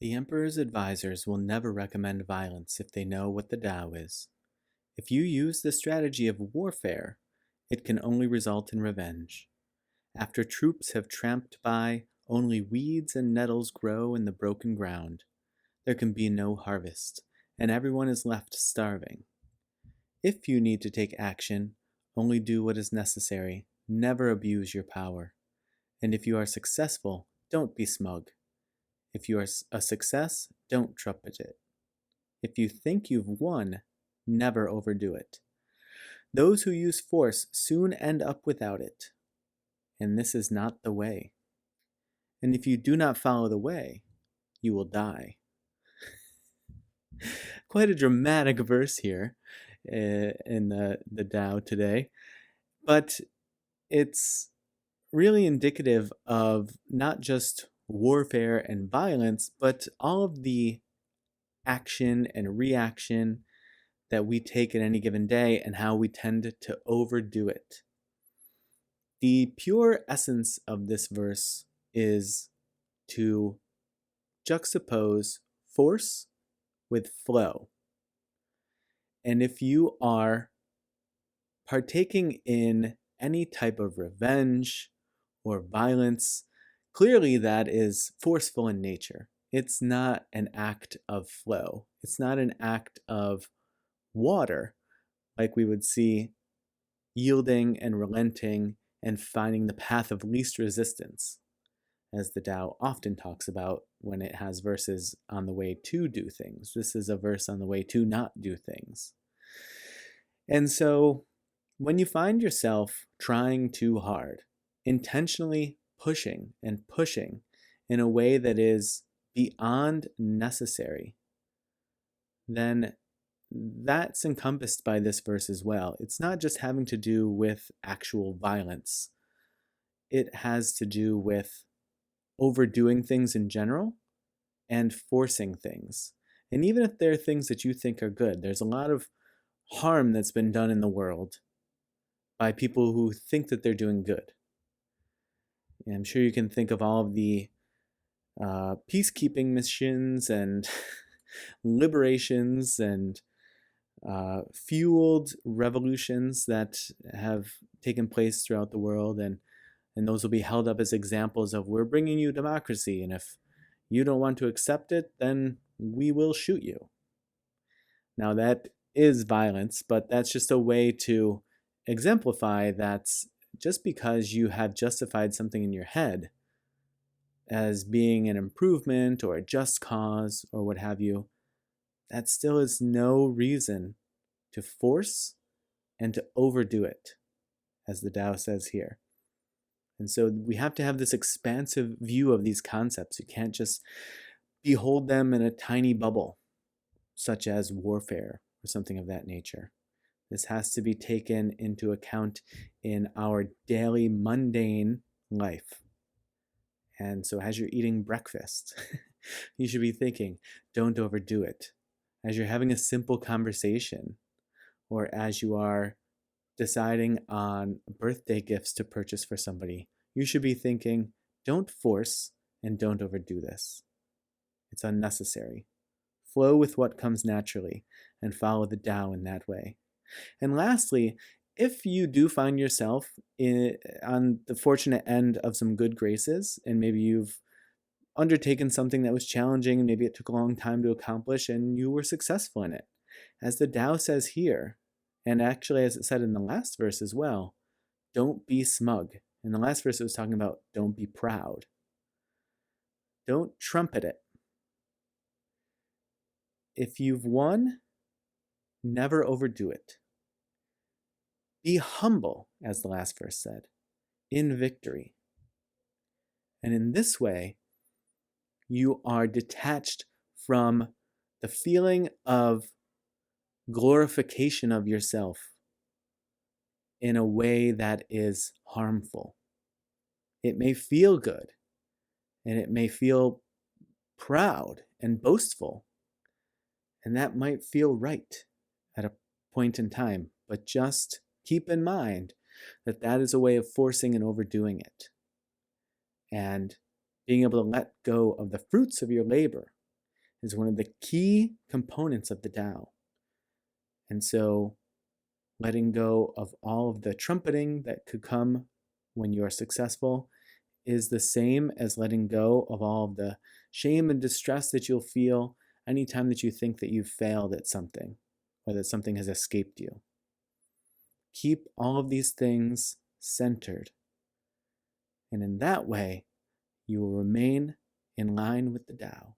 The Emperor's advisors will never recommend violence if they know what the Tao is. If you use the strategy of warfare, it can only result in revenge. After troops have tramped by, only weeds and nettles grow in the broken ground. There can be no harvest, and everyone is left starving. If you need to take action, only do what is necessary. Never abuse your power. And if you are successful, don't be smug. If you are a success, don't trumpet it. If you think you've won, never overdo it. Those who use force soon end up without it, and this is not the way. And if you do not follow the way, you will die. Quite a dramatic verse here in the Tao today, but it's really indicative of not just warfare and violence, but all of the action and reaction that we take at any given day and how we tend to overdo it. The pure essence of this verse is to juxtapose force with flow. And if you are partaking in any type of revenge or violence, clearly that is forceful in nature. It's not an act of flow. It's not an act of water like we would see yielding and relenting and finding the path of least resistance, as the Tao often talks about when it has verses on the way to do things. This is a verse on the way to not do things. And so when you find yourself trying too hard, intentionally pushing and pushing in a way that is beyond necessary, then that's encompassed by this verse as well. It's not just having to do with actual violence. It has to do with overdoing things in general and forcing things. And even if there are things that you think are good, there's a lot of harm that's been done in the world by people who think that they're doing good. And I'm sure you can think of all of the peacekeeping missions and liberations and fueled revolutions that have taken place throughout the world, and those will be held up as examples of, we're bringing you democracy, and if you don't want to accept it, then we will shoot you. Now that is violence, but that's just a way to exemplify that just because you have justified something in your head as being an improvement or a just cause or what have you, that still is no reason to force and to overdo it, as the Tao says here. And so we have to have this expansive view of these concepts. You can't just behold them in a tiny bubble, such as warfare or something of that nature. This has to be taken into account in our daily mundane life. And so as you're eating breakfast, you should be thinking, don't overdo it. As you're having a simple conversation, or as you are deciding on birthday gifts to purchase for somebody, you should be thinking, don't force and don't overdo this. It's unnecessary. Flow with what comes naturally and follow the Tao in that way. And lastly, if you do find yourself on the fortunate end of some good graces, and maybe you've undertaken something that was challenging, and maybe it took a long time to accomplish, and you were successful in it, as the Tao says here, and actually as it said in the last verse as well, don't be smug. In the last verse it was talking about don't be proud. Don't trumpet it. If you've won, never overdo it. Be humble, as the last verse said, in victory. And in this way, you are detached from the feeling of glorification of yourself in a way that is harmful. It may feel good, and it may feel proud and boastful, and that might feel right at a point in time, but just keep in mind that that is a way of forcing and overdoing it. And being able to let go of the fruits of your labor is one of the key components of the Tao. And so letting go of all of the trumpeting that could come when you are successful is the same as letting go of all of the shame and distress that you'll feel anytime that you think that you've failed at something or that something has escaped you. Keep all of these things centered. And in that way, you will remain in line with the Tao.